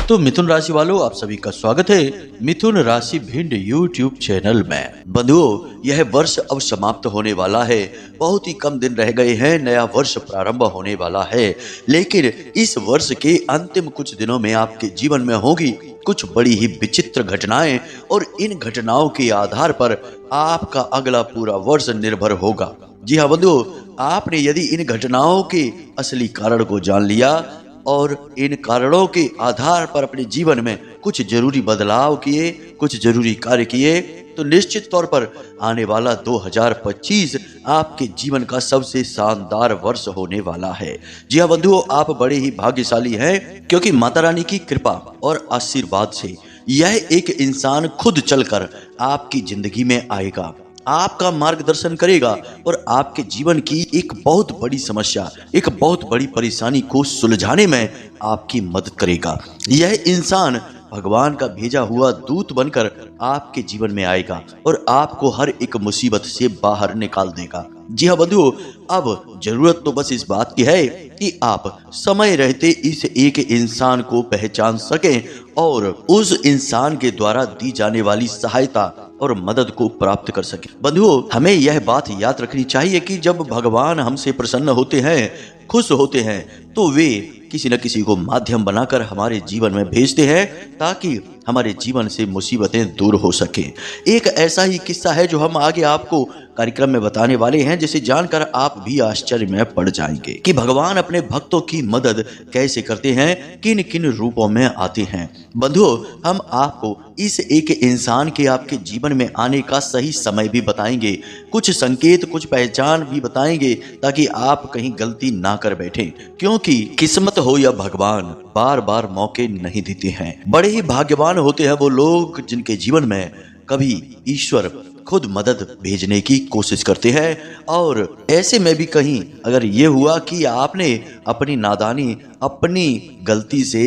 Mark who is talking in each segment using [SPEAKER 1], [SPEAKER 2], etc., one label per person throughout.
[SPEAKER 1] तो मिथुन राशि वालों, आप सभी का स्वागत है मिथुन राशि भिंड यूट्यूब चैनल में। बंधुओं, यह वर्ष अब समाप्त होने वाला है। बहुत ही कम दिन रह गए हैं, नया वर्ष प्रारंभ होने वाला है। लेकिन इस वर्ष के अंतिम कुछ दिनों में आपके जीवन में होगी कुछ बड़ी ही विचित्र घटनाएं, और इन घटनाओं के आधार पर आपका अगला पूरा वर्ष निर्भर होगा। जी हाँ बंधुओं, आपने यदि इन घटनाओं के असली कारण को जान लिया और इन कारणों के आधार पर अपने जीवन में कुछ जरूरी बदलाव किए, कुछ जरूरी कार्य किए, तो निश्चित तौर पर आने वाला 2025 आपके जीवन का सबसे शानदार वर्ष होने वाला है। जी हाँ बंधुओं, आप बड़े ही भाग्यशाली हैं, क्योंकि माता रानी की कृपा और आशीर्वाद से यह एक इंसान खुद चलकर आपकी जिंदगी में आएगा, आपका मार्गदर्शन करेगा और आपके जीवन की एक बहुत बड़ी समस्या, एक बहुत बड़ी परेशानी को सुलझाने में आपकी मदद करेगा। यह इंसान भगवान का भेजा हुआ दूत बनकर आपके जीवन में आएगा और आपको हर एक मुसीबत से बाहर निकाल देगा। जी हाँ बंधुओं, अब जरूरत तो बस इस बात की है कि आप समय रहते इस एक इंसान को पहचान सकें और उस इंसान के द्वारा दी जाने वाली सहायता और मदद को प्राप्त कर सके। बंधुओं, हमें यह बात याद रखनी चाहिए कि जब भगवान हमसे प्रसन्न होते हैं, खुश होते हैं, तो वे किसी न किसी को माध्यम बनाकर हमारे जीवन में भेजते हैं ताकि हमारे जीवन से मुसीबतें दूर हो सके। एक ऐसा ही किस्सा है जो हम आगे आपको कार्यक्रम में बताने वाले हैं, जिसे जानकर आप भी आश्चर्य में पड़ जाएंगे कि भगवान अपने भक्तों की मदद कैसे करते हैं, किन किन रूपों में आते हैं। बंधुओं, हम आपको इस एक इंसान के आपके जीवन में आने का सही समय भी बताएंगे, कुछ संकेत, कुछ पहचान भी बताएंगे, ताकि आप कहीं गलती ना कर बैठें, क्योंकि किस्मत हो या भगवान बार बार मौके नहीं देते हैं। बड़े ही भाग्यवान होते हैं वो लोग जिनके जीवन में कभी ईश्वर खुद मदद भेजने की कोशिश करते हैं। और ऐसे में भी कहीं अगर ये हुआ कि आपने अपनी नादानी, अपनी गलती से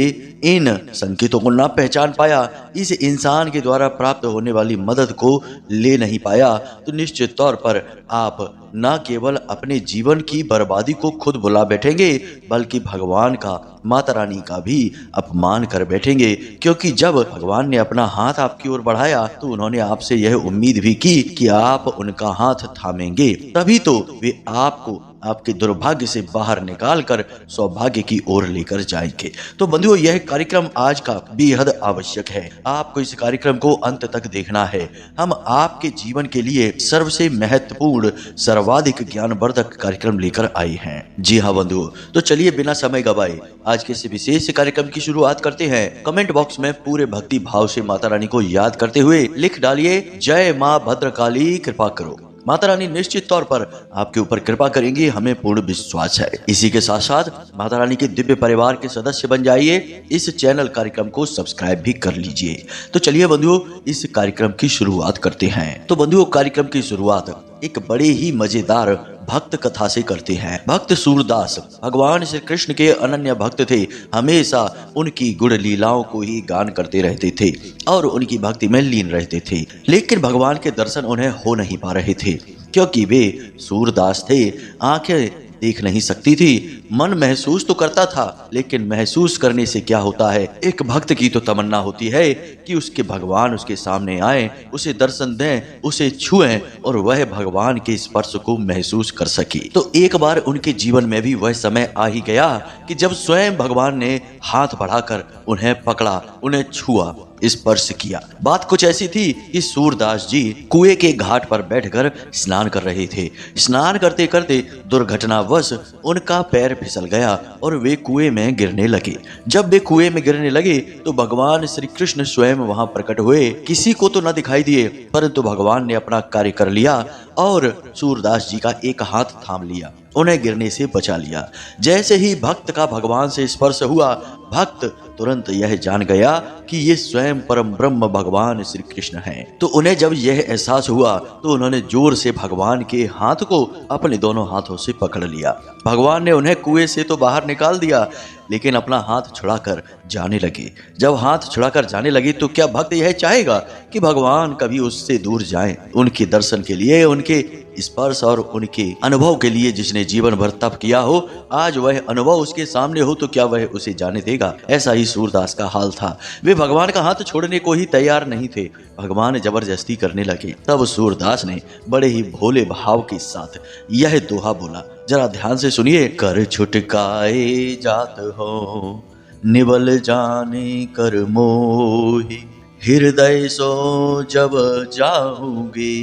[SPEAKER 1] इन संकेतों को ना पहचान पाया, इस इंसान के द्वारा प्राप्त होने वाली मदद को ले नहीं पाया, तो निश्चित तौर पर आप न केवल अपने जीवन की बर्बादी को खुद बुला बैठेंगे, बल्कि भगवान का, माता रानी का भी अपमान कर बैठेंगे। क्योंकि जब भगवान ने अपना हाथ आपकी ओर बढ़ाया तो उन्होंने आपसे यह उम्मीद भी की कि आप उनका हाथ थामेंगे, तभी तो वे आपको आपके दुर्भाग्य से बाहर निकालकर सौभाग्य की ओर लेकर जाएंगे। तो बंधुओं, यह कार्यक्रम आज का बेहद आवश्यक है। आपको इस कार्यक्रम को अंत तक देखना है। हम आपके जीवन के लिए सबसे महत्वपूर्ण, सर्वाधिक ज्ञानवर्धक कार्यक्रम लेकर आए हैं। जी हाँ बंधुओं, तो चलिए बिना समय गवाए आज के इस विशेष कार्यक्रम की शुरुआत करते हैं। कमेंट बॉक्स में पूरे भक्ति भाव से माता रानी को याद करते हुए लिख डालिए, जय माँ भद्रकाली कृपा करो। माता रानी निश्चित तौर पर आपके ऊपर कृपा करेंगी, हमें पूर्ण विश्वास है। इसी के साथ साथ माता रानी के दिव्य परिवार के सदस्य बन जाइए, इस चैनल कार्यक्रम को सब्सक्राइब भी कर लीजिए। तो चलिए बंधुओं, इस कार्यक्रम की शुरुआत करते हैं। तो बंधुओं, कार्यक्रम की शुरुआत एक बड़े ही मजेदार भक्त कथा से करते हैं। भक्त सूरदास भगवान श्री कृष्ण के अनन्य भक्त थे, हमेशा उनकी गुण लीलाओं को ही गान करते रहते थे और उनकी भक्ति में लीन रहते थे। लेकिन भगवान के दर्शन उन्हें हो नहीं पा रहे थे, क्योंकि वे सूरदास थे, आंखें देख नहीं सकती थी, मन महसूस तो करता था, लेकिन महसूस करने से क्या होता है। एक भक्त की तो तमन्ना होती है कि उसके भगवान उसके सामने आए, उसे दर्शन दें, उसे छुएं और वह भगवान के स्पर्श को महसूस कर सके। तो एक बार उनके जीवन में भी वह समय आ ही गया कि जब स्वयं भगवान ने हाथ बढ़ाकर उन्हें पकड़ा, उन्हें छुआ, स्पर्श किया। बात कुछ ऐसी थी कि सूरदास जी कुएं के घाट पर बैठकर स्नान कर रहे थे। स्नान करते करते दुर्घटनावश उनका पैर फिसल गया और वे कुएं में गिरने लगे। जब वे कुएं में गिरने लगे तो भगवान श्री कृष्ण स्वयं वहां प्रकट हुए। किसी को तो न दिखाई दिए, परंतु भगवान ने अपना कार्य कर लिया और सूरदास जी का एक हाथ थाम लिया, उन्हें गिरने से बचा लिया। जैसे ही भक्त का भगवान से स्पर्श हुआ, भक्त तुरंत यह जान गया कि ये स्वयं परम ब्रह्म भगवान श्री कृष्ण हैं। तो उन्हें जब यह एहसास हुआ तो उन्होंने जोर से भगवान के हाथ को अपने दोनों हाथों से पकड़ लिया। भगवान ने उन्हें कुएं से तो बाहर निकाल दिया, लेकिन अपना हाथ छुड़ाकर जाने लगे। जब हाथ छुड़ाकर जाने लगे तो क्या भक्त यह चाहेगा कि भगवान कभी उससे दूर जाएं? उनके दर्शन के लिए, उनके स्पर्श और उनके अनुभव के लिए जिसने जीवन भर तप किया हो, आज वह अनुभव उसके सामने हो तो क्या वह उसे जाने देगा? मिलेगा। ऐसा ही सूरदास का हाल था। वे भगवान का हाथ छोड़ने को ही तैयार नहीं थे। भगवान जबरदस्ती करने लगे। तब सूरदास ने बड़े ही भोले भाव के साथ यह दोहा बोला, जरा ध्यान से सुनिए। कर छुटकाए जात हो, निबल जाने कर मोही, हृदय सो जब जाऊंगे,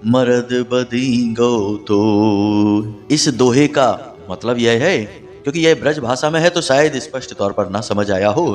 [SPEAKER 1] मर्द बदींगो तो। इस दोहे का मतलब यह है, क्योंकि यह ब्रज भाषा में है तो शायद स्पष्ट तौर पर ना समझ आया हो,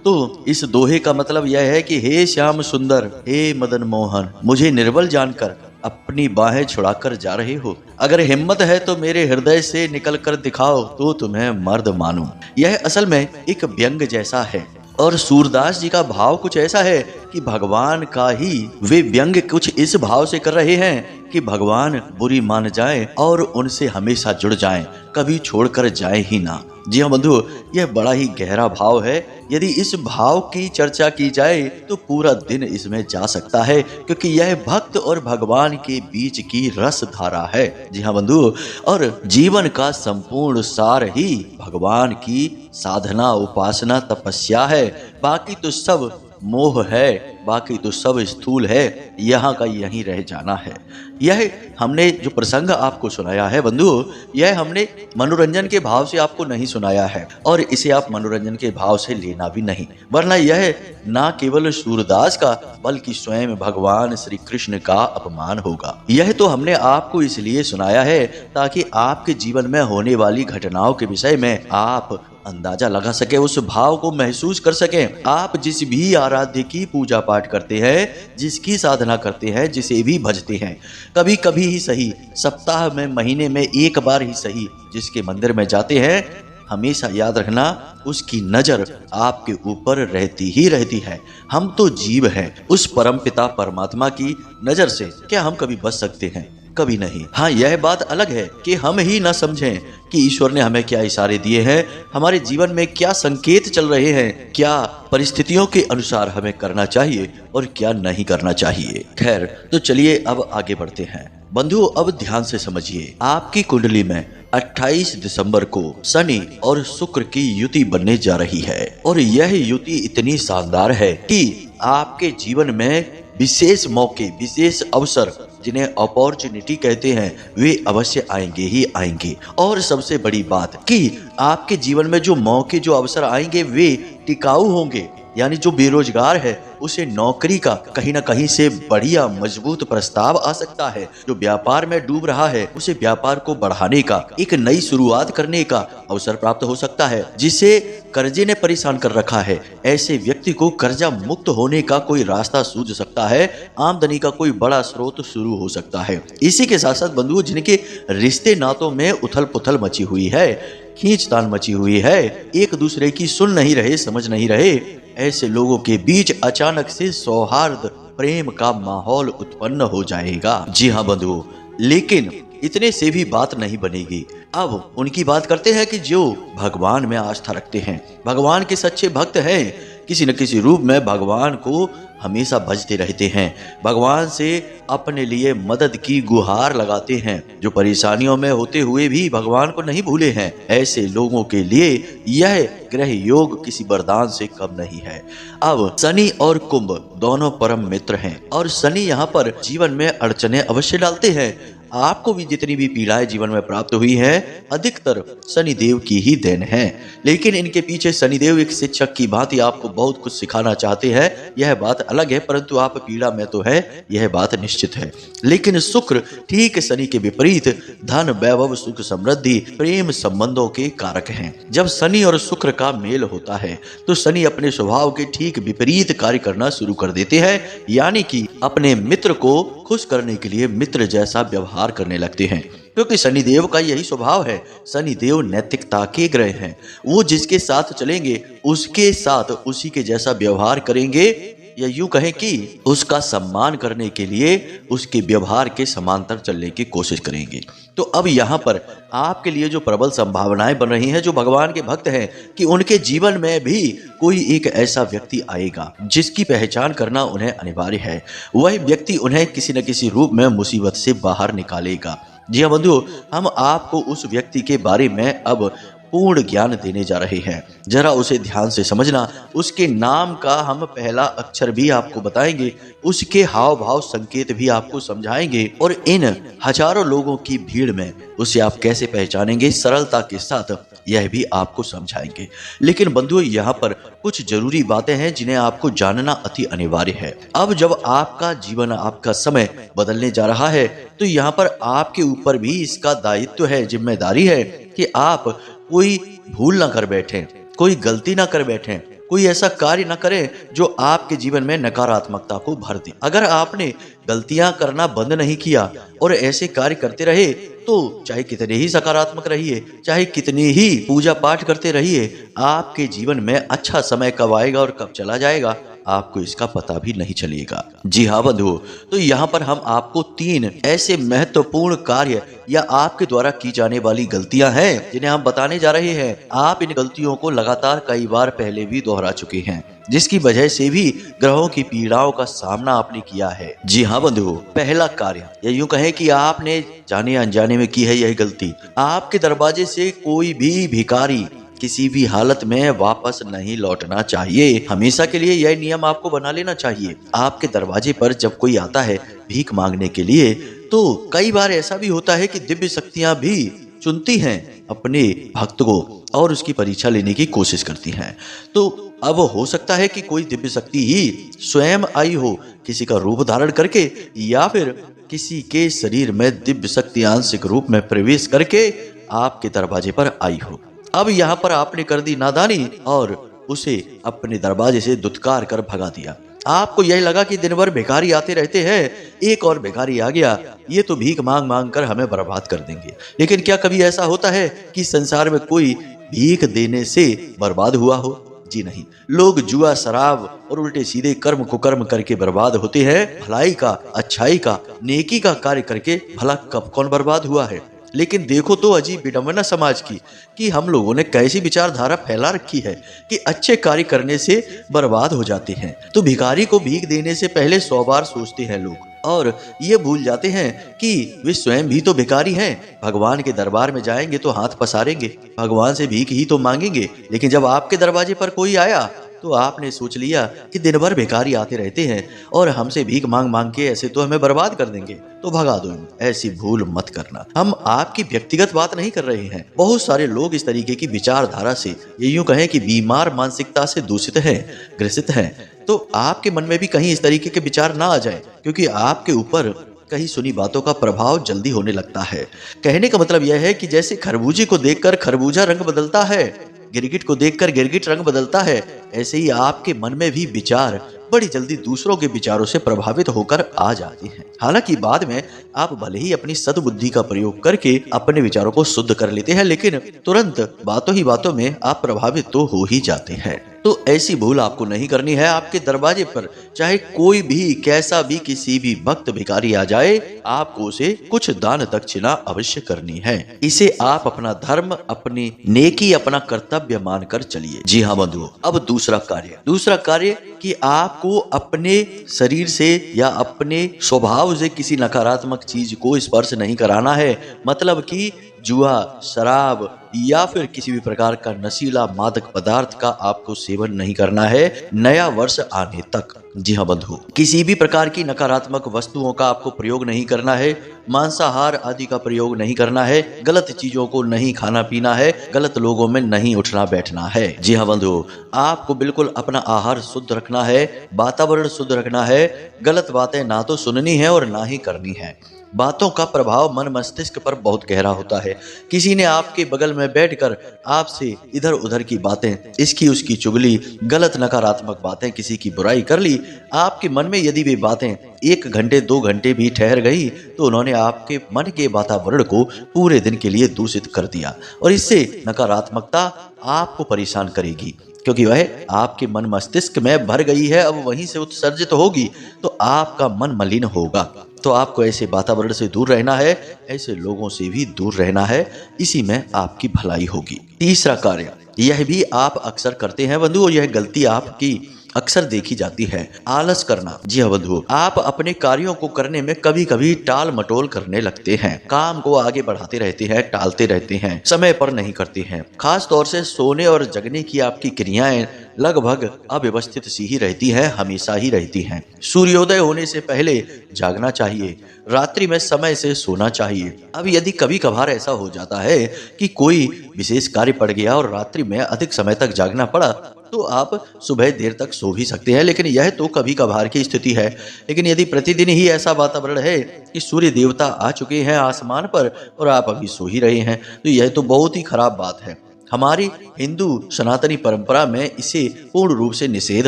[SPEAKER 1] तो इस दोहे का मतलब यह है कि हे श्याम सुंदर, हे मदन मोहन, मुझे निर्बल जानकर अपनी बाहें छुड़ाकर जा रहे हो। अगर हिम्मत है तो मेरे हृदय से निकल कर दिखाओ तो तुम्हें मर्द मानूं। यह असल में एक व्यंग जैसा है और सूरदास जी का भाव कुछ ऐसा है कि भगवान का ही वे व्यंग कुछ इस भाव से कर रहे हैं कि भगवान बुरी मान जाएं और उनसे हमेशा जुड़ जाएं, कभी छोड़कर जाएं ही ना। जी हाँ बंधु, यह बड़ा ही गहरा भाव है। यदि इस भाव की चर्चा की जाए तो पूरा दिन इसमें जा सकता है, क्योंकि यह भक्त और भगवान के बीच की रस धारा है। जी हाँ बंधु, और जीवन का संपूर्ण सार ही भगवान की साधना, उपासना, तपस्या है। बाकी तो सब मोह है, बाकी तो सब स्थूल है, यहाँ का यहीं रह जाना है। यह हमने जो प्रसंग आपको सुनाया है बंधु, यह हमने मनोरंजन के भाव से आपको नहीं सुनाया है और इसे आप मनोरंजन के भाव से लेना भी नहीं, वरना यह ना केवल सूरदास का बल्कि स्वयं भगवान श्री कृष्ण का अपमान होगा। यह तो हमने आपको इसलिए सुनाया है ताकि आपके जीवन में होने वाली घटनाओं के विषय में आप अंदाजा लगा सके, उस भाव को महसूस कर सकें। आप जिस भी आराध्य की पूजा पाठ करते हैं, जिसकी साधना करते हैं, जिसे भी भजते हैं, कभी कभी ही सही, सप्ताह में, महीने में एक बार ही सही, जिसके मंदिर में जाते हैं, हमेशा याद रखना उसकी नजर आपके ऊपर रहती ही रहती है। हम तो जीव हैं, उस परमपिता परमात्मा की नजर से क्या हम कभी बच सकते हैं? कभी नहीं। हाँ, यह बात अलग है कि हम ही न समझें कि ईश्वर ने हमें क्या इशारे दिए हैं, हमारे जीवन में क्या संकेत चल रहे हैं, क्या परिस्थितियों के अनुसार हमें करना चाहिए और क्या नहीं करना चाहिए। खैर, तो चलिए अब आगे बढ़ते हैं। बंधुओं, अब ध्यान से समझिए। आपकी कुंडली में 28 दिसंबर को शनि और शुक्र की युति बनने जा रही है और यह युति इतनी शानदार है कि आपके जीवन में विशेष मौके, विशेष अवसर, जिन्हें अपॉर्चुनिटी कहते हैं, वे अवश्य आएंगे ही आएंगे। और सबसे बड़ी बात कि आपके जीवन में जो मौके, जो अवसर आएंगे, वे टिकाऊ होंगे। यानी जो बेरोजगार है उसे नौकरी का कहीं ना कहीं से बढ़िया मजबूत प्रस्ताव आ सकता है। जो व्यापार में डूब रहा है उसे व्यापार को बढ़ाने का, एक नई शुरुआत करने का अवसर प्राप्त हो सकता है। जिसे कर्जे ने परेशान कर रखा है, ऐसे व्यक्ति को कर्जा मुक्त होने का कोई रास्ता सूझ सकता है। आमदनी का कोई बड़ा स्रोत शुरू हो सकता है। इसी के साथ साथ बंधुओं, जिनके रिश्ते नातों में उथल पुथल मची हुई है, खींचतान मची हुई है, एक दूसरे की सुन नहीं रहे, समझ नहीं रहे, ऐसे लोगों के बीच अचानक से सौहार्द, प्रेम का माहौल उत्पन्न हो जाएगा। जी हाँ बंधुओं, लेकिन इतने से भी बात नहीं बनेगी। अब उनकी बात करते हैं कि जो भगवान में आस्था रखते हैं, भगवान के सच्चे भक्त हैं, किसी न किसी रूप में भगवान को हमेशा भजते रहते हैं, भगवान से अपने लिए मदद की गुहार लगाते हैं, जो परेशानियों में होते हुए भी भगवान को नहीं भूले हैं। ऐसे लोगों के लिए यह ग्रह योग किसी वरदान से कम नहीं है। अब शनि और कुंभ दोनों परम मित्र हैं और शनि यहाँ पर जीवन में अड़चने अवश्य डालते हैं। आपको भी जितनी भी पीड़ाएं जीवन में प्राप्त हुई हैं, अधिकतर शनिदेव की ही देन है। लेकिन इनके पीछे शनिदेव एक शिक्षक की भांति आपको बहुत कुछ सिखाना चाहते हैं, यह बात अलग है, परंतु आप पीड़ा में तो है, यह बात निश्चित है। लेकिन शुक्र ठीक शनि के विपरीत धन, वैभव, सुख, समृद्धि, प्रेम संबंधों के कारक हैं। जब शनि और शुक्र का मेल होता है तो शनि अपने स्वभाव के ठीक विपरीत कार्य करना शुरू कर देते हैं, यानी कि अपने मित्र को खुश करने के लिए मित्र जैसा व्यवहार करने लगते हैं, क्योंकि शनिदेव का यही स्वभाव है। शनिदेव नैतिकता के ग्रह हैं। वो जिसके साथ चलेंगे उसके साथ उसी के जैसा व्यवहार करेंगे, या यूं कहें कि उसका सम्मान करने के लिए उसके व्यवहार के समांतर चलने की कोशिश करेंगे। तो अब यहाँ पर आपके लिए जो प्रबल संभावनाएं बन रही हैं, जो भगवान के भक्त हैं, कि उनके जीवन में भी कोई एक ऐसा व्यक्ति आएगा जिसकी पहचान करना उन्हें अनिवार्य है। वह व्यक्ति उन्हें किसी न किसी रूप में मुसीबत से बाहर निकालेगा। जी हाँ बंधुओं, हम आपको उस व्यक्ति के बारे में अब पूर्ण ज्ञान देने जा रहे हैं। जरा उसे ध्यान से समझना। उसके नाम का हम पहला अक्षर भी आपको बताएंगे, उसके हाव भाव संकेत भी आपको समझाएंगे और इन हजारों लोगों की भीड़ में उसे आप कैसे पहचानेंगे सरलता के साथ, यह भी आपको समझाएंगे। लेकिन बंधुओं, यहाँ पर कुछ जरूरी बातें हैं जिन्हें आपको जानना अति अनिवार्य है। अब जब आपका जीवन, आपका समय बदलने जा रहा है, तो यहाँ पर आपके ऊपर भी इसका दायित्व है, जिम्मेदारी है कि आप कोई भूल ना कर बैठें, कोई गलती ना कर बैठें, कोई ऐसा कार्य ना करें जो आपके जीवन में नकारात्मकता को भर दे। अगर आपने गलतियां करना बंद नहीं किया और ऐसे कार्य करते रहे, तो चाहे कितने ही सकारात्मक रहिए, चाहे कितनी ही पूजा पाठ करते रहिए, आपके जीवन में अच्छा समय कब आएगा और कब चला जाएगा, आपको इसका पता भी नहीं चलेगा। जी हाँ बंधुओं, तो यहाँ पर हम आपको 3 ऐसे महत्वपूर्ण कार्य या आपके द्वारा की जाने वाली गलतियां हैं जिन्हें हम बताने जा रहे हैं। आप इन गलतियों को लगातार कई बार पहले भी दोहरा चुके हैं, जिसकी वजह से भी ग्रहों की पीड़ाओं का सामना आपने किया है। जी हाँ बंधुओं, पहला कार्य या यूं कहें कि आपने जाने अनजाने में की है यह गलती। आपके दरवाजे से कोई भी भिखारी किसी भी हालत में वापस नहीं लौटना चाहिए। हमेशा के लिए यह नियम आपको बना लेना चाहिए। आपके दरवाजे पर जब कोई आता है भीख मांगने के लिए, तो कई बार ऐसा भी होता है कि दिव्य शक्तियां भी चुनती हैं अपने भक्त को और उसकी परीक्षा लेने की कोशिश करती हैं। तो अब हो सकता है कि कोई दिव्य शक्ति ही स्वयं आई हो, किसी का रूप धारण करके, या फिर किसी के शरीर में दिव्य शक्ति आंशिक रूप में प्रवेश करके आपके दरवाजे पर आई हो। अब यहाँ पर आपने कर दी नादानी और उसे अपने दरवाजे से दुत्कार कर भगा दिया। आपको यह लगा कि दिन भर भिखारी आते रहते हैं, एक और भिखारी आ गया, ये तो भीख मांग मांग कर हमें बर्बाद कर देंगे। लेकिन क्या कभी ऐसा होता है कि संसार में कोई भीख देने से बर्बाद हुआ हो? जी नहीं। लोग जुआ, शराब और उल्टे सीधे कर्म कुकर्म करके बर्बाद होते हैं। भलाई का, अच्छाई का, नेकी का कार्य करके भला कब कौन बर्बाद हुआ है? लेकिन देखो तो अजीब विडंबना समाज की कि हम लोगों ने कैसी विचारधारा फैला रखी है कि अच्छे कार्य करने से बर्बाद हो जाते हैं। तो भिखारी को भीख देने से पहले 100 बार सोचते हैं लोग, और ये भूल जाते हैं कि वे स्वयं भी तो भिखारी हैं। भगवान के दरबार में जाएंगे तो हाथ पसारेंगे, भगवान से भीख ही तो मांगेंगे। लेकिन जब आपके दरवाजे पर कोई आया तो आपने सोच लिया कि दिन भर भिखारी आते रहते हैं और हमसे भीख मांग मांग के ऐसे तो हमें बर्बाद कर देंगे, तो भगा दो। ऐसी भूल मत करना। हम आपकी व्यक्तिगत बात नहीं कर रहे हैं। बहुत सारे लोग इस तरीके की विचारधारा से, ये यूं कहें कि बीमार मानसिकता से दूषित हैं, ग्रसित हैं। तो आपके मन में भी कहीं इस तरीके के विचार ना आ जाए, क्योंकि आपके ऊपर कहीं सुनी बातों का प्रभाव जल्दी होने लगता है। कहने का मतलब यह है कि जैसे खरबूजे को देखकर खरबूजा रंग बदलता है, गिरगिट को देखकर गिरगिट रंग बदलता है, ऐसे ही आपके मन में भी विचार बड़ी जल्दी दूसरों के विचारों से प्रभावित होकर आ जाते हैं। हालांकि बाद में आप भले ही अपनी सद्बुद्धि का प्रयोग करके अपने विचारों को शुद्ध कर लेते हैं, लेकिन तुरंत बातों ही बातों में आप प्रभावित तो हो ही जाते हैं। तो ऐसी भूल आपको नहीं करनी है। आपके दरवाजे पर चाहे कोई भी, कैसा भी, किसी भी भक्त भिखारी आ जाए, आपको उसे कुछ दान दक्षिणा अवश्य करनी है। इसे आप अपना धर्म, अपनी नेकी, अपना कर्तव्य मानकर चलिए। जी हाँ बंधुओं, अब दूसरा कार्य कि आपको अपने शरीर से या अपने स्वभाव से किसी नकारात्मक चीज को स्पर्श नहीं कराना है। मतलब कि जुआ, शराब या फिर किसी भी प्रकार का नशीला मादक पदार्थ का आपको सेवन नहीं करना है नया वर्ष आने तक। जी हाँ बंधु, किसी भी प्रकार की नकारात्मक वस्तुओं का आपको प्रयोग नहीं करना है, मांसाहार आदि का प्रयोग नहीं करना है, गलत चीजों को नहीं खाना पीना है, गलत लोगों में नहीं उठना बैठना है। जी हाँ बंधु, आपको बिल्कुल अपना आहार शुद्ध रखना है, वातावरण शुद्ध रखना है, गलत बातें ना तो सुननी है और ना ही करनी है। बातों का प्रभाव मन मस्तिष्क पर बहुत गहरा होता है। किसी ने आपके बगल में बैठकर आपसे इधर उधर की बातें, इसकी उसकी चुगली, गलत नकारात्मक बातें, किसी की बुराई कर ली, आपके मन में यदि वे बातें 1 घंटे 2 घंटे भी ठहर गई तो उन्होंने आपके मन के वातावरण को पूरे दिन के लिए दूषित कर दिया, और इससे नकारात्मकता आपको परेशान करेगी, क्योंकि वह आपके मन मस्तिष्क में भर गई है। अब वहीं से उत्सर्जित होगी तो आपका मन मलिन होगा। तो आपको ऐसे वातावरण से दूर रहना है, ऐसे लोगों से भी दूर रहना है, इसी में आपकी भलाई होगी। तीसरा कार्य, यह भी आप अक्सर करते हैं बंधु, और यह गलती आपकी अक्सर देखी जाती है। आलस करना। जी हाँ बंधुओं, आप अपने कार्यों को करने में कभी कभी टाल मटोल करने लगते हैं, काम को आगे बढ़ाते रहते हैं, टालते रहते हैं, समय पर नहीं करते हैं। खास तौर से सोने और जगने की आपकी क्रियाएं लगभग अव्यवस्थित सी ही रहती हैं, हमेशा ही रहती हैं। सूर्योदय होने से पहले जागना चाहिए, रात्रि में समय से सोना चाहिए। अब यदि कभी कभार ऐसा हो जाता है कि कोई विशेष कार्य पड़ गया और रात्रि में अधिक समय तक जागना पड़ा, तो आप सुबह देर तक सो भी सकते हैं, लेकिन यह तो कभी कभार की स्थिति है। लेकिन यदि प्रतिदिन ही ऐसा वातावरण है कि सूर्य देवता आ चुके हैं आसमान पर और आप अभी सो ही रहे हैं, तो यह तो बहुत ही खराब बात है। हमारी हिंदू सनातनी परंपरा में इसे पूर्ण रूप से निषेध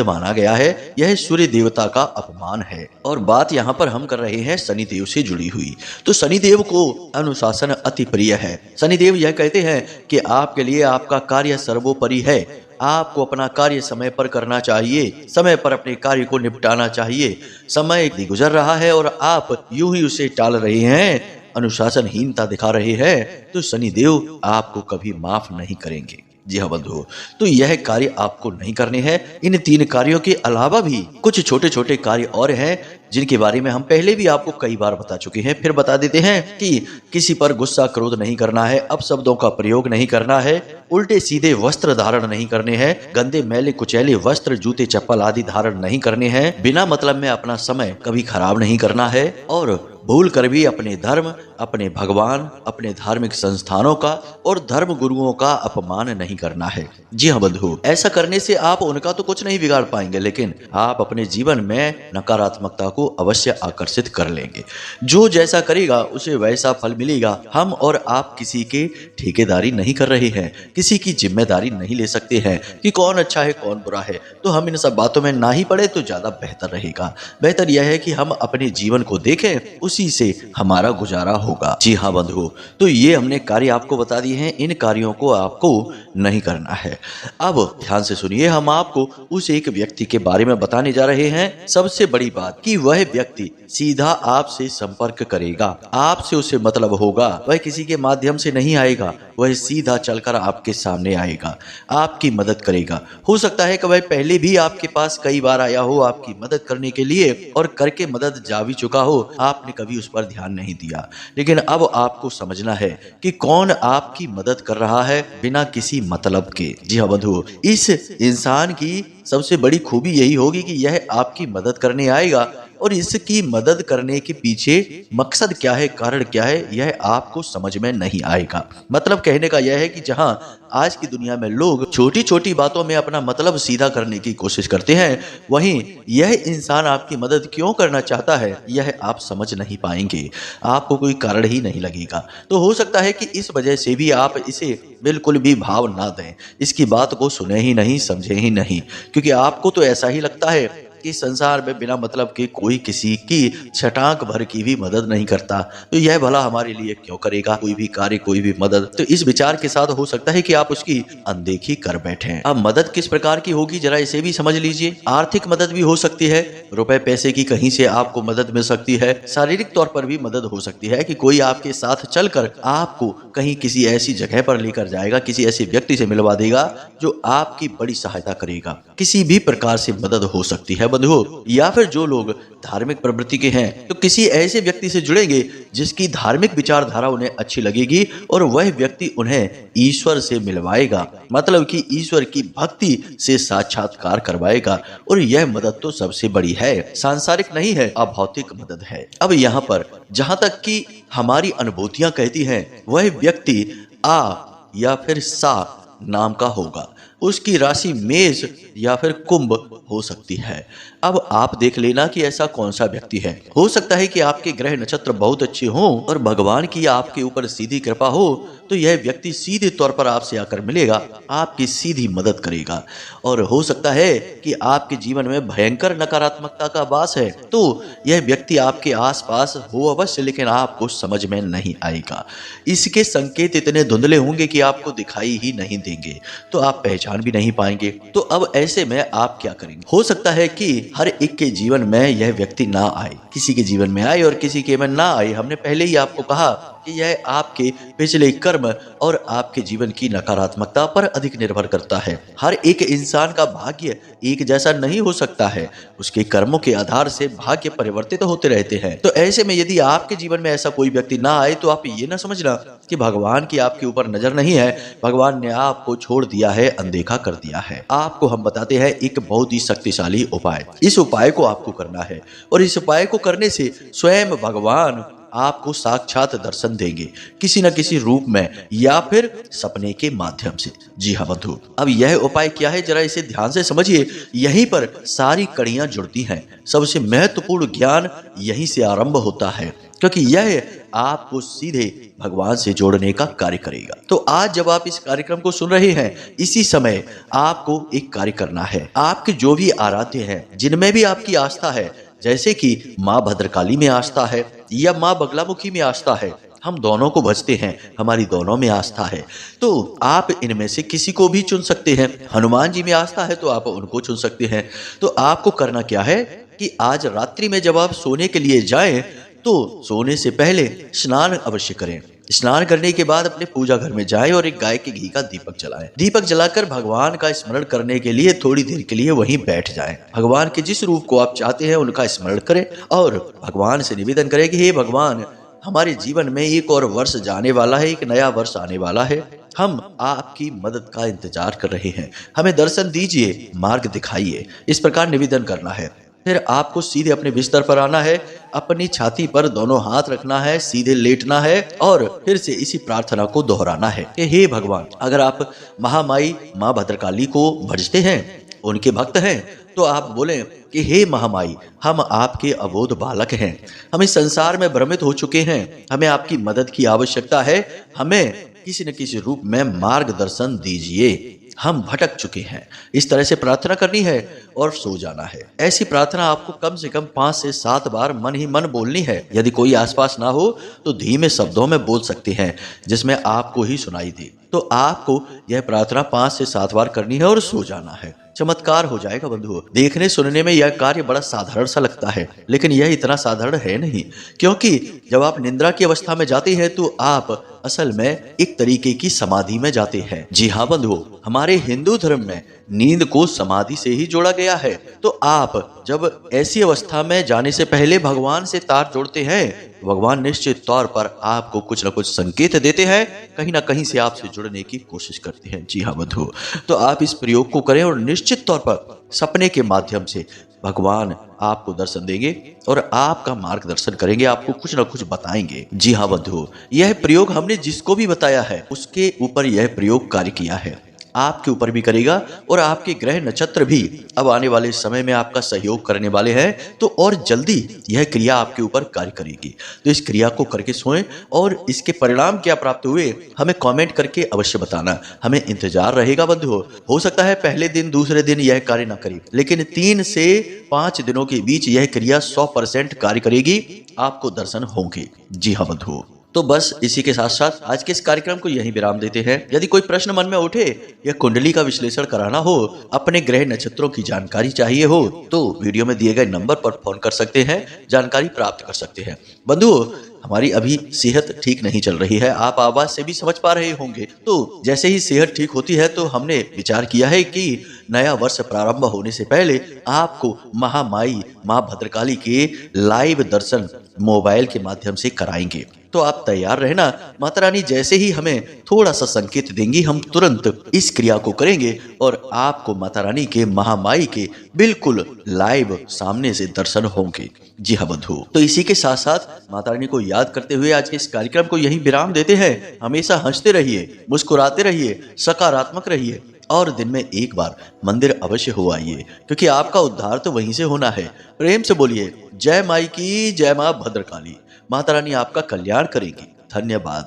[SPEAKER 1] माना गया है। यह सूर्य देवता का अपमान है। और बात यहाँ पर हम कर रहे हैं शनिदेव से जुड़ी हुई। तो शनिदेव को अनुशासन अति प्रिय है। शनिदेव यह कहते हैं कि आपके लिए आपका कार्य सर्वोपरि है। आपको अपना कार्य समय पर करना चाहिए, समय पर अपने कार्य को निपटाना चाहिए। समय गुजर रहा है और आप यूं ही उसे टाल रहे हैं, अनुशासनहीनता दिखा रहे हैं, तो शनिदेव आपको कभी माफ नहीं करेंगे। जी हाँ बंधुओं, तो यह कार्य आपको नहीं करने हैं। इन 3 कार्यों के अलावा भी कुछ छोटे छोटे कार्य और हैं जिनके बारे में हम पहले भी आपको कई बार बता चुके हैं। फिर बता देते हैं कि किसी पर गुस्सा क्रोध नहीं करना है, अपशब्दों का प्रयोग नहीं करना है, उल्टे सीधे वस्त्र धारण नहीं करने हैं, गंदे मैले कुचैले वस्त्र जूते चप्पल आदि धारण नहीं करने हैं, बिना मतलब में अपना समय कभी खराब नहीं करना है और भूल कर भी अपने धर्म, अपने भगवान, अपने धार्मिक संस्थानों का और धर्म गुरुओं का अपमान नहीं करना है। जी हाँ बंधु, ऐसा करने से आप उनका तो कुछ नहीं बिगाड़ पाएंगे, लेकिन आप अपने जीवन में नकारात्मकता को अवश्य आकर्षित कर लेंगे। जो जैसा करेगा उसे वैसा फल मिलेगा। हम और आप किसी के ठेकेदारी नहीं कर रहे हैं, किसी की जिम्मेदारी नहीं ले सकते हैं कि कौन अच्छा है कौन बुरा है। तो हम इन सब बातों में ना ही पड़े तो ज्यादा बेहतर रहेगा। बेहतर यह है कि हम अपने जीवन को देखें, उसी से हमारा गुजारा होगा। जी हाँ बंधुओं, तो ये हमने कार्य आपको बता दिए हैं। इन कार्यों को आपको नहीं करना है। अब ध्यान से सुनिए, हम आपको उस एक व्यक्ति के बारे में बताने जा रहे हैं। सबसे बड़ी बात कि वह व्यक्ति सीधा आपसे संपर्क करेगा, आपसे उसे मतलब होगा। वह किसी के माध्यम से नहीं आएगा, वह सीधा चलकर आपके सामने आएगा, आपकी मदद करेगा। हो सकता है कि वह पहले भी आपके पास कई बार आया हो आपकी मदद करने के लिए और करके मदद जा भी चुका हो, आपने कभी उस पर ध्यान नहीं दिया। लेकिन अब आपको समझना है कि कौन आपकी मदद कर रहा है बिना किसी मतलब के। जी हाँ बंधुओं, इस इंसान की सबसे बड़ी खूबी यही होगी कि यह आपकी मदद करने आएगा और इसकी मदद करने के पीछे मकसद क्या है, कारण क्या है, यह आपको समझ में नहीं आएगा। मतलब कहने का यह है कि जहां आज की दुनिया में लोग छोटी छोटी बातों में अपना मतलब सीधा करने की कोशिश करते हैं, वहीं यह इंसान आपकी मदद क्यों करना चाहता है यह आप समझ नहीं पाएंगे। आपको कोई कारण ही नहीं लगेगा। तो हो सकता है कि इस वजह से भी आप इसे बिल्कुल भी भाव ना दें, इसकी बात को सुने ही नहीं, समझे ही नहीं, क्योंकि आपको तो ऐसा ही लगता है कि संसार में बिना मतलब के कोई किसी की छटाक भर की भी मदद नहीं करता, तो यह भला हमारे लिए क्यों करेगा कोई भी कार्य, कोई भी मदद। तो इस विचार के साथ हो सकता है कि आप उसकी अनदेखी कर बैठें। अब मदद किस प्रकार की होगी जरा इसे भी समझ लीजिए। आर्थिक मदद भी हो सकती है, रुपए पैसे की कहीं से आपको मदद मिल सकती है। शारीरिक तौर पर भी मदद हो सकती है कि कोई आपके साथ चलकर आपको कहीं किसी ऐसी जगह पर लेकर जाएगा, किसी ऐसे व्यक्ति से मिलवा देगा जो आपकी बड़ी सहायता करेगा। किसी भी प्रकार से मदद हो सकती है बंधुओं। या फिर जो लोग धार्मिक प्रवृत्ति के हैं तो किसी ऐसे व्यक्ति से जुड़ेंगे जिसकी धार्मिक विचारधारा उन्हें अच्छी लगेगी और वह व्यक्ति उन्हें ईश्वर से मिलवाएगा, मतलब कि ईश्वर की भक्ति से साक्षात्कार करवाएगा। और यह मदद तो सबसे बड़ी है, सांसारिक नहीं है, अभौतिक मदद है। अब यहाँ पर जहां तक कि हमारी अनुभूतियां कहती हैं, वह व्यक्ति आ या फिर सा नाम का होगा। उसकी राशि मेष या फिर कुंभ हो सकती है। अब आप देख लेना कि ऐसा कौन सा व्यक्ति है। हो सकता है कि आपके ग्रह नक्षत्र बहुत अच्छे हों और भगवान की आपके ऊपर सीधी कृपा हो, तो यह व्यक्ति सीधे तौर पर आपसे आकर मिलेगा, आपकी सीधी मदद करेगा। और हो सकता है कि आपके जीवन में भयंकर नकारात्मकता का वास है, तो यह व्यक्ति आपके आसपास हो अवश्य, लेकिन आपको समझ में नहीं आएगा। इसके संकेत इतने धुंधले होंगे कि आपको दिखाई ही नहीं देंगे, तो आप पहचान भी नहीं पाएंगे। तो अब ऐसे में आप क्या करेंगे? हो सकता है कि हर एक के जीवन में यह व्यक्ति ना आए, किसी के जीवन में आए और किसी के में ना आए। हमने पहले ही आपको कहा यह आपके पिछले कर्म और आपके जीवन की नकारात्मकता पर अधिक निर्भर करता है। हर एक इंसान का भाग्य एक जैसा नहीं हो सकता है, उसके कर्मों के आधार से भाग्य परिवर्तित होते रहते हैं। तो ऐसे में यदि आपके जीवन में ऐसा कोई व्यक्ति ना आए तो आप ये ना समझना कि भगवान की आपके ऊपर नजर नहीं है, भगवान ने आपको छोड़ दिया है, अनदेखा कर दिया है। आपको हम बताते हैं एक बहुत ही शक्तिशाली उपाय। इस उपाय को आपको करना है और इस उपाय को करने से स्वयं भगवान आपको साक्षात दर्शन देंगे, किसी न किसी रूप में या फिर सपने के माध्यम से। जी हाँ बंधु, अब यह उपाय क्या है जरा इसे ध्यान से समझिए। यहीं पर सारी कड़ियां जुड़ती हैं, सबसे महत्वपूर्ण ज्ञान यहीं से आरंभ होता है, क्योंकि यह आपको सीधे भगवान से जोड़ने का कार्य करेगा। तो आज जब आप इस कार्यक्रम को सुन रहे हैं, इसी समय आपको एक कार्य करना है। आपके जो भी आराध्य हैं, जिनमें भी आपकी आस्था है, जैसे कि माँ भद्रकाली में आस्था है या माँ बगलामुखी में आस्था है, हम दोनों को भजते हैं, हमारी दोनों में आस्था है, तो आप इनमें से किसी को भी चुन सकते हैं। हनुमान जी में आस्था है तो आप उनको चुन सकते हैं। तो आपको करना क्या है कि आज रात्रि में जब आप सोने के लिए जाएं तो सोने से पहले स्नान अवश्य करें। स्नान करने के बाद अपने पूजा घर में जाएं और एक गाय के घी का दीपक जलाएं। दीपक जलाकर भगवान का स्मरण करने के लिए थोड़ी देर के लिए वहीं बैठ जाएं। भगवान के जिस रूप को आप चाहते हैं उनका स्मरण करें और भगवान से निवेदन करें कि हे भगवान, हमारे जीवन में एक और वर्ष जाने वाला है, एक नया वर्ष आने वाला है, हम आपकी मदद का इंतजार कर रहे हैं, हमें दर्शन दीजिए, मार्ग दिखाइए। इस प्रकार निवेदन करना है। फिर आपको सीधे अपने बिस्तर पर आना है, अपनी छाती पर दोनों हाथ रखना है, सीधे लेटना है और फिर से इसी प्रार्थना को दोहराना है कि हे भगवान, अगर आप महामाई माँ भद्रकाली को भजते हैं, उनके भक्त हैं, तो आप बोलें कि हे महामाई, हम आपके अबोध बालक हैं, हम इस संसार में भ्रमित हो चुके हैं, हमें आपकी मदद की आवश्यकता है, हमें किसी न किसी रूप में मार्गदर्शन दीजिए, हम भटक चुके हैं। इस तरह से प्रार्थना करनी है और सो जाना है। ऐसी प्रार्थना आपको कम से कम 5 से 7 बार मन ही मन बोलनी है। यदि कोई आसपास ना हो तो धीमे शब्दों में बोल सकते हैं जिसमें आपको ही सुनाई दे। तो आपको यह प्रार्थना 5 से 7 बार करनी है और सो जाना है। चमत्कार हो जाएगा बंधुओं। देखने सुनने में यह कार्य बड़ा साधारण सा लगता है, लेकिन यह इतना साधारण है नहीं, क्योंकि जब आप निद्रा की अवस्था में जाते हैं तो आप असल में एक तरीके की समाधि में जाते हैं। जी हाँ बंधुओं, हमारे हिंदू धर्म में नींद को समाधि से ही जोड़ा गया है। तो आप जब ऐसी अवस्था में जाने से पहले भगवान से तार जोड़ते हैं, भगवान निश्चित तौर पर आपको कुछ न कुछ संकेत देते हैं, कहीं ना कहीं से आपसे जुड़ने की कोशिश करते हैं। जी हाँ बंधुओं, तो आप इस प्रयोग को करें और निश्चित तौर पर सपने के माध्यम से भगवान आपको दर्शन देंगे और आपका मार्गदर्शन करेंगे, आपको कुछ न कुछ बताएंगे। जी हाँ बंधुओं, यह प्रयोग हमने जिसको भी बताया है उसके ऊपर यह प्रयोग कार्य किया है, आपके ऊपर भी करेगा और आपके ग्रह नक्षत्र भी अब आने वाले समय में आपका सहयोग करने वाले हैं, तो और जल्दी यह क्रिया आपके ऊपर कार्य करेगी। तो इस क्रिया को करके सोएं और इसके परिणाम क्या प्राप्त हुए हमें कमेंट करके अवश्य बताना, हमें इंतजार रहेगा बंधुओं। हो सकता है पहले दिन दूसरे दिन यह कार्य न करे, लेकिन 3 से 5 दिनों के बीच यह क्रिया 100% कार्य करेगी, आपको दर्शन होंगे। जी हाँ बंधुओं, तो बस इसी के साथ साथ आज के इस कार्यक्रम को यहीं विराम देते हैं। यदि कोई प्रश्न मन में उठे या कुंडली का विश्लेषण कराना हो, अपने ग्रह नक्षत्रों की जानकारी चाहिए हो, तो वीडियो में दिए गए नंबर पर फोन कर सकते हैं, जानकारी प्राप्त कर सकते हैं। बंधुओं, हमारी अभी सेहत ठीक नहीं चल रही है, आप आवाज से भी समझ पा रहे होंगे। तो जैसे ही सेहत ठीक होती है तो हमने विचार किया है कि नया वर्ष प्रारंभ होने से पहले आपको महामाई माँ भद्रकाली के लाइव दर्शन मोबाइल के माध्यम से कराएंगे। तो आप तैयार रहना, माता रानी जैसे ही हमें थोड़ा सा संकेत देंगी, हम तुरंत इस क्रिया को करेंगे और आपको माता रानी के महामाई के बिल्कुल लाइव सामने से दर्शन होंगे। जी हाँ बंधु, तो इसी के साथ साथ माता रानी को याद करते हुए आज के इस कार्यक्रम को यहीं विराम देते हैं। हमेशा हंसते रहिए, मुस्कुराते रहिए, सकारात्मक रहिए और दिन में एक बार मंदिर अवश्य हो आइए, क्योंकि आपका उद्धार तो वहीं से होना है। प्रेम से बोलिए जय माई की, जय माँ भद्रकाली। माता रानी आपका कल्याण करेंगी। धन्यवाद।